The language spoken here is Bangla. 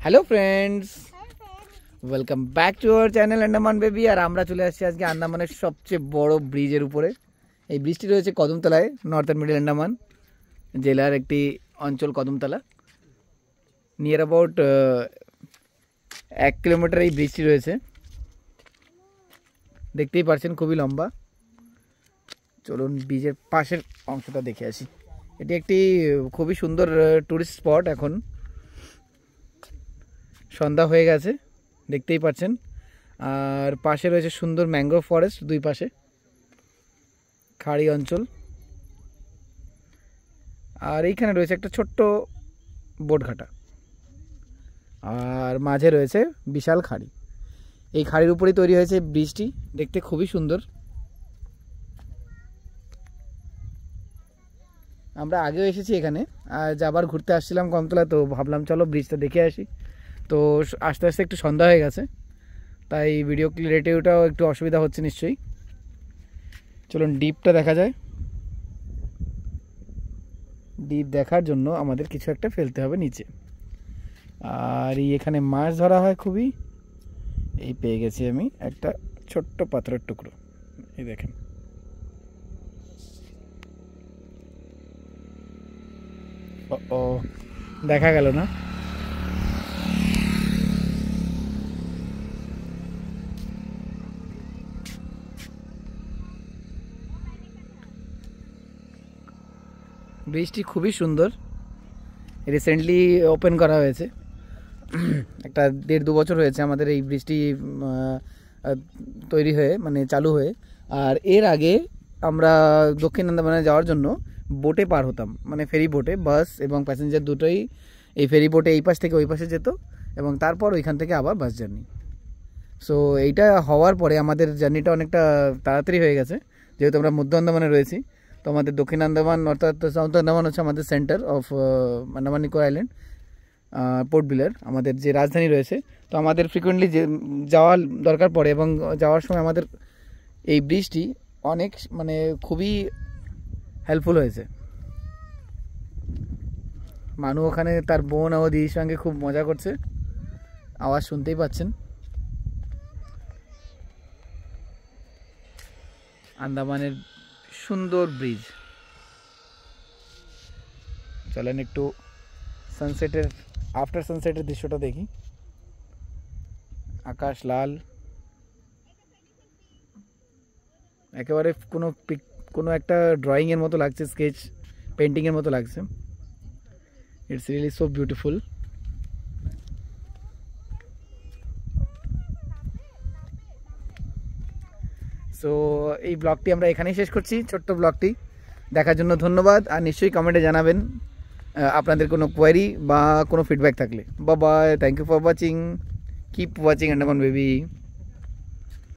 Hello friends, welcome back to our channel Andaman baby. और আমরা চলে আসছি আজকে আন্দামানের সবচেয়ে বড় ব্রিজের উপরে। এই ব্রিজটি রয়েছে কদমতলায়, নর্থার্ন মিডল আন্দামান জেলার একটি অঞ্চল কদমতলা। নিয়ার অ্যাবাউট 1 কিলোমিটার এই ব্রিজটি রয়েছে। দেখতেই পাচ্ছেন খুবই লম্বা। চলুন ব্রিজের পাশের অংশটা দেখে আসি। এটি একটি খুবই সুন্দর টুরিস্ট স্পট। এখন সন্ধ্যা হয়ে গেছে, দেখতেই পাচ্ছেন। আর পাশে রয়েছে সুন্দর ম্যানগ্রোভ ফরেস্ট, দুই পাশে খাড়ি অঞ্চল। আর এইখানে রয়েছে একটা ছোট্ট বোটঘাটা, আর মাঝে রয়েছে বিশাল খাড়ি। এই খাড়ির উপরেই তৈরি হয়েছে ব্রিজটি, দেখতে খুবই সুন্দর। আমরা আগেও এসেছি এখানে, আর যাবার ঘুরতে আসছিলাম কদমতলা, তো ভাবলাম চলো ব্রিজটা দেখে আসি। তো আস্তে আস্তে একটু সন্ধ্যা হয়ে গেছে, তাই ভিডিও ক্লিয়ারিটিটাও একটু অসুবিধা হচ্ছে নিশ্চয়ই। চলুন ডিপটা দেখা যায়। ডিপ দেখার জন্য আমাদের কিছু একটা ফেলতে হবে নিচে। আর এখানে মাছ ধরা হয় খুবই। এই পেয়ে গেছি আমি একটা ছোট্ট পাথরের টুকরো, এই দেখেন। ও দেখা গেল না। ব্রিজটি খুবই সুন্দর, রিসেন্টলি ওপেন করা হয়েছে। একটা 1.5-2 বছর হয়েছে আমাদের এই ব্রিজটি তৈরি হয়ে, মানে চালু হয়ে। আর এর আগে আমরা দক্ষিণ আন্দামানে যাওয়ার জন্য বোটে পার হতাম, মানে ফেরি বোটে। বাস এবং প্যাসেঞ্জার দুটোই এই ফেরি বোটে এই পাশ থেকে ওই পাশে যেত, এবং তারপর ওইখান থেকে আবার বাস জার্নি। সো এইটা হওয়ার পরে আমাদের জার্নিটা অনেকটা তাড়াতাড়ি হয়ে গেছে, যেহেতু আমরা মধ্য আন্দামানে রয়েছি। তো আমাদের দক্ষিণ আন্দামান অর্থাৎ সাউথ আন্দামান হচ্ছে আমাদের centre of Andaman Nicobar island, port Blair আমাদের যে রাজধানী রয়েছে। তো আমাদের ফ্রিকুয়েন্টলি যাওয়ার দরকার পড়ে, এবং যাওয়ার সময় আমাদের এই ব্রিজটি অনেক মানে খুবই হেল্পফুল হয়েছে। মানু ওখানে তার বোন ও দিদির সঙ্গে খুব মজা করছে, আওয়াজ শুনতেই পাচ্ছেন। আন্দামানের সুন্দর ব্রিজ। চলেন একটু সানসেটের, আফটার সানসেটের দৃশ্যটা দেখি। আকাশ লাল, একেবারে কোনো একটা ড্রয়িংয়ের মতো লাগছে, স্কেচ পেন্টিংয়ের মতো লাগছে। It's really so beautiful. So এই ব্লগটি আমরা এখানেই শেষ করছি, ছোট্ট ব্লগটি দেখার জন্য ধন্যবাদ। আর নিশ্চয়ই কমেন্টে জানাবেন আপনাদের কোনো কোয়ারি বা কোনো ফিডব্যাক থাকলে। Bye bye, thank you for watching, keep watching Andaman baby.